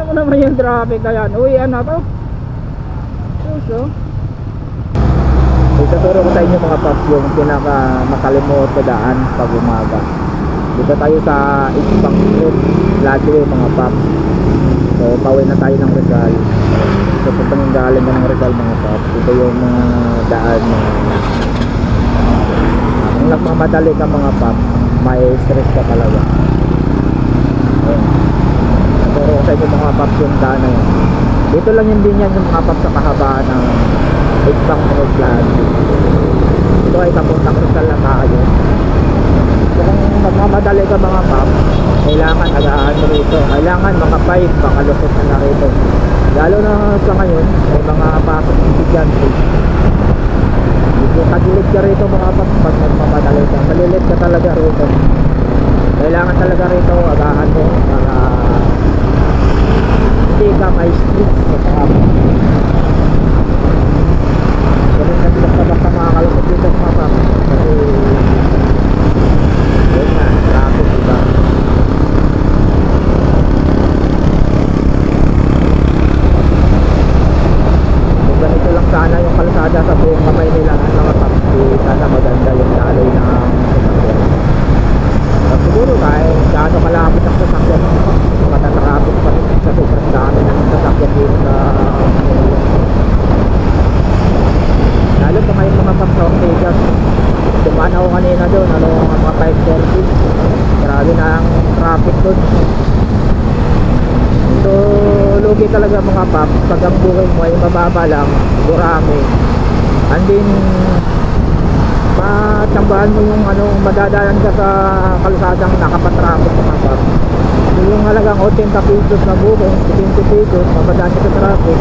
mo naman yung traffic kaya uwi na to. So ituturo ko sa inyo mga paps yung pinaka makalimot na daan pag umaga. Dito tayo sa Isbang Road Ladway mga paps. So pauwi na tayo ng Rizal. So pag galing na ng Rizal mga paps, ito yung mga daan na kung nagmamadali ka mga paps, may stress ka talaga. Ituturo ko sa inyo mga paps yung daan na yun. Dito lang yung din yan yung mga paps sa kahabaan ng Isbang Road Ladway. Ito ay kapuntang Rizal na tayo. So kung magmamadali ka mga paps, kailangan agahan mo rito. Kailangan mga 5 pakalusot na rito. Lalo na sa ngayon, may mga pasok ng estudyante. Kung tagilid ka rito mga paps, pag magmamadali ka, malilit ka talaga rito. Kailangan talaga rito agahan mo para hindi ka may streets sa mga paps. Ganun kasi basta mga kalusot dito mga paps. Kasi yun na, traffic diba? Kung ganito lang sana yung kalsada sa buong kamay nila mga paps, sana maganda yung daloy ng sasakyan. At siguro kahit gaano kalapit ang sasakyan mga paps, matatraffic pa rin sa sobrang dami ng sasakyan dito sa lalo pa ngayon mga paps sa Ortegas. Dumaan ako kanina doon, mga 5:30. Grabe na ang traffic doon. So lugi talaga mga paps pag ang buhay mo ay mababa lang, durami. And then matsambahan mo yung madadaan ka sa kalsadang nakapatraffic mga paps. So yung halagang 80 pesos na buhay, 20 pesos, mabadaan ka sa traffic.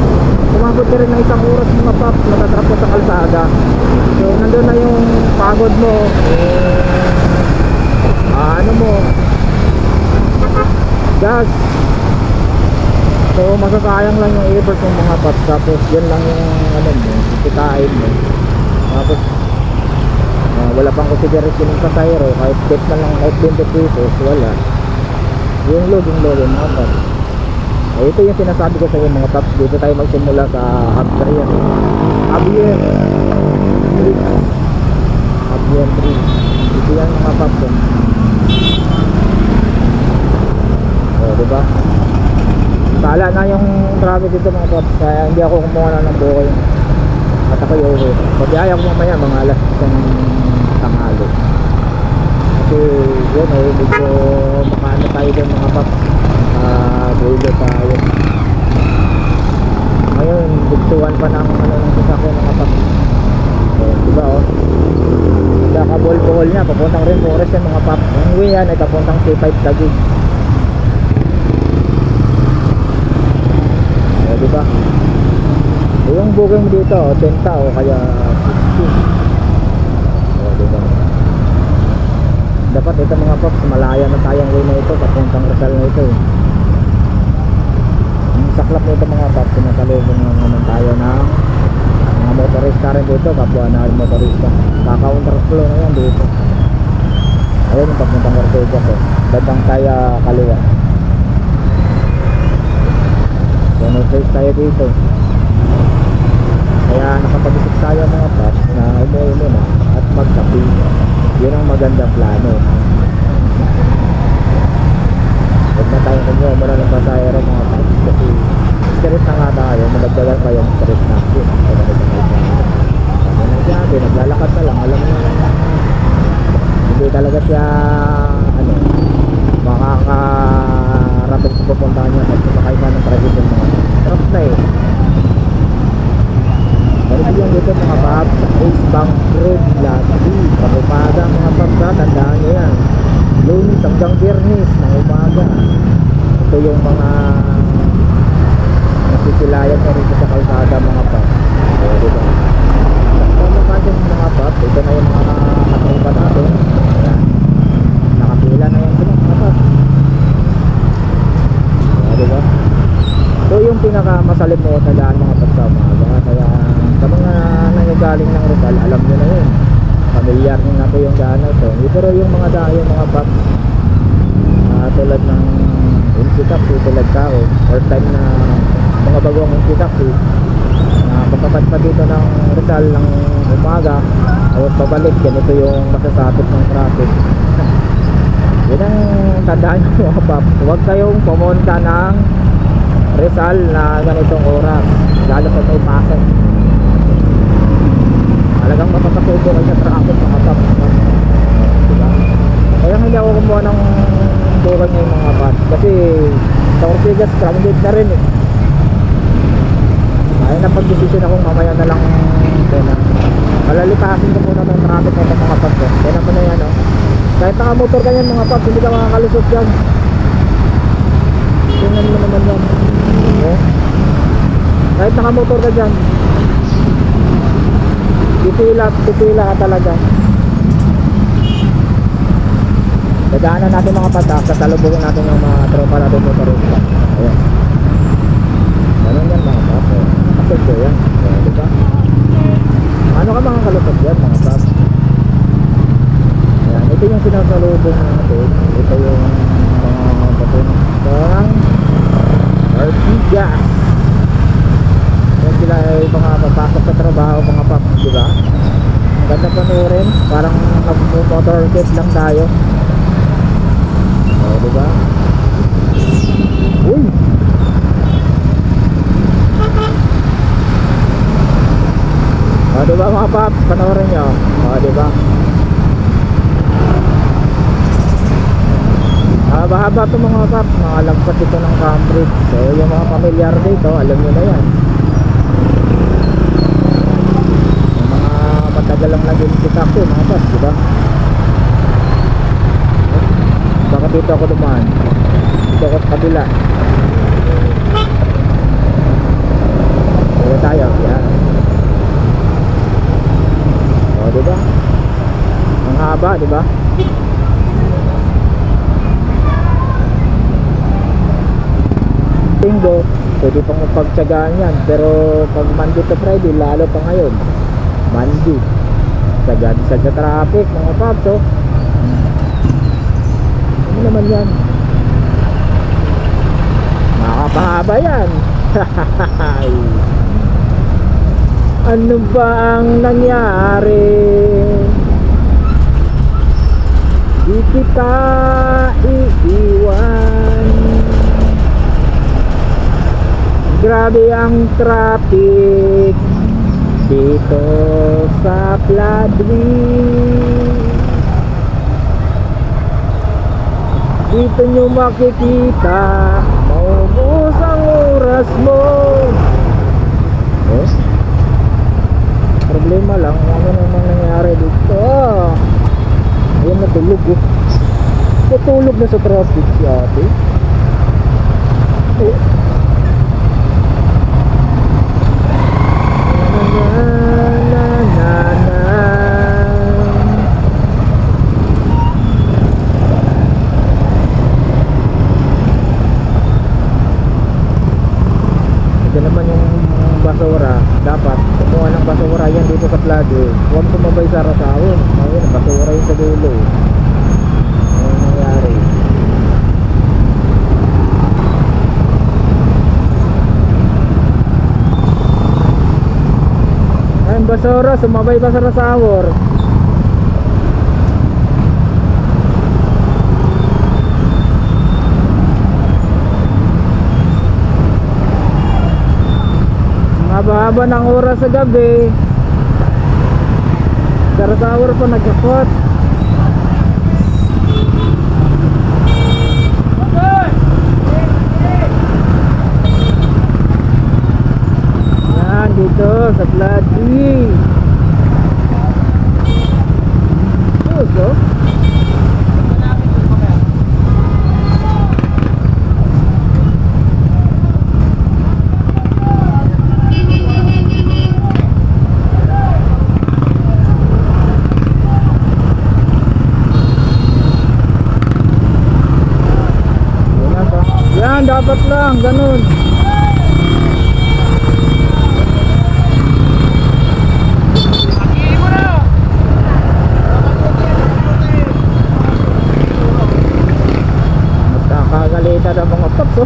Umabot ka rin ng isang oras mga paps, matatrap ka sa kalsada. So nandun na yung pagod mo, gas. So masasayang lang yung effort ng mga paps. Tapos yan lang yung kitain mo. Tapos wala pang consideration ng pasayro. Kahit tip na lang, kahit 20 pesos, wala. Yung loging mga paps. Ito yung sinasabi ko sa inyo mga paps. Dito tayo magsimula sa Javier Bridge. Ito yan mga paps. Diba? Tala na yung traffic dito mga paps. Kaya hindi ako kumuha na ng buhay. At ako'y uwi. Pagkaya ko mamaya mga alas ng tanghali. Kasi yun medyo makaano tayo doon mga paps. Bulo tayo. Ngayon bugtuan pa ng ng sasakyan mga paps. Diba Naka-bol-bol niya papuntang rin forest yan mga paps. Ang way yan ay papuntang C5 Taguig. Diba? Yung booking mo dito 80 o kaya 60. Diba? Dapat ito mga paps, malaya na tayong way na ito papuntang Rizal na ito. Yung saklap nito mga paps, sinasalubong naman tayo ng mga motorista rin dito, kapwa na motorista. Kaka-counterflow na yan dito. Ayun yung papuntang Ortegas bandang tayo kaliwa. So face tayo dito. Kaya nakapag-isip tayo mga paps na umuwi muna at magkapi. Yun ang magandang plano. Huwag na tayong kumuha muna ng pasayero mga paps. Kasi stress na nga tayo, madagdagan pa yung stress natin. Naglalakad ka lang, alam mo hindi talaga siya makakarating sa pupuntahan niya at sumakay ka ng tricycle mga trap na Pero yung dito mga paps sa Isbang Road Ladway pag umaga mga paps, tandaan nyo yan, Lunes hanggang Biyernes ng umaga. Ito yung mga nasisilayan na rin sa kalsada mga paps. Diba? Mga paps, ito na yung mga nakaupa natin. Ayan. Nakapila na yan sila mga paps. Diba? So yung pinakamasalimot na daan mga paps sa umaga. Kaya sa mga nangyagaling ng Rizal, alam nyo na yun, familiar nyo na po yung daan na ito. Pero yung mga daan, yung mga paps tulad ng NC taxi tulad tao or time na mga bagong NC taxi na pagkapat pa dito ng Rizal ng umaga o pabalik, ganito yung masasapit ng traffic. Yun ang tandaan nyo mga pap, huwag kayong pumunta ng Rizal na ganitong oras, lalo pag may pasok. Talagang mapapasuko kayo sa traffic mga pap, diba? Kaya hindi ako kumuha ng bukan ngayon mga pap, kasi sa Ortigas grounded na rin eh. Kaya napag-desisyon akong mamaya na lang palalikasin ko muna ng traffic na mga pap. Kaya naman na yan, oh. Kahit nakamotor ka yan mga pap, hindi ka makakalusot dyan. Tingnan mo naman yan, oh. Kahit nakamotor ka dyan, pipila ka talaga. Dadaanan natin mga patak, kasalubungin natin yung mga tropa natin motorista. Ayan. Ganun yan mga pap, oh. Kapag ko yan, oh, diba? Ano ka mga kalusot yan mga pap? Ayan, ito yung sinasalubong natin. Ito yung mga papuntang Ortigas. Yan sila ay mga papasok sa trabaho mga pap, diba? Ang ganda panurin, parang mag-motorcade lang tayo. O, diba? Uy! O, diba mga pap, panurin nyo. O, diba? Haba-haba ito mga pap, nakalagpas ito ng Cambridge. So yung mga pamilyar dito, alam nyo na yan. Yung mga matagal lang naging sitakto mga pap, diba? Bakit dito ako dumaan? Dito ako sa kabila. Dito tayo, yan. O diba? Ang haba, diba? Linggo, pwede pang magpagtsagaan yan. Pero pag Monday to Friday, lalo pa ngayon Monday, sagad sa traffic mga paps. So ano naman yan, makapahaba yan. Ano ba ang nangyari? Di kita iiwan. Grabe ang traffic dito sa Fladwin. Dito nyo makikita, maubos ang oras mo. Oh? Problema lang, ano namang nangyari dito? Ayan, natulog oh. Natulog na sa traffic si ate. Oh. Basura, dapat kumuha ng basura yan dito sa Fladwin. Huwag sumabay sa Rasawin. Ayun, basura yung sa dulo. Ano nangyari? Ayun, basura, sumabay pa sa Rasawor. Haba-haba ng oras sa gabi. Sarasawar pa nagkakot. Yan dito sa Fladwin. So yan, dapat lang, ganun. Magkakagalitan ang mga So,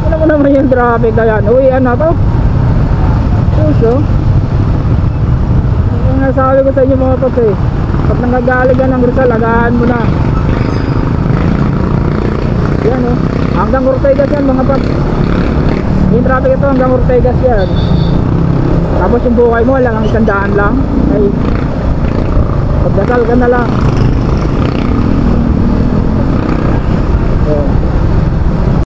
ano mo naman yung traffic na yan? Uy, ano to? So, yung nasabi ko sa inyo mga paps eh, pag nanggagaling yan ng Rizal, agahan mo na. Yan oh, hanggang Ortegas yan mga paps. Yung traffic ito hanggang Ortegas yan. Tapos yung buhay mo lang, ang 100 lang. Ay, pagdasal ka na lang. Oh.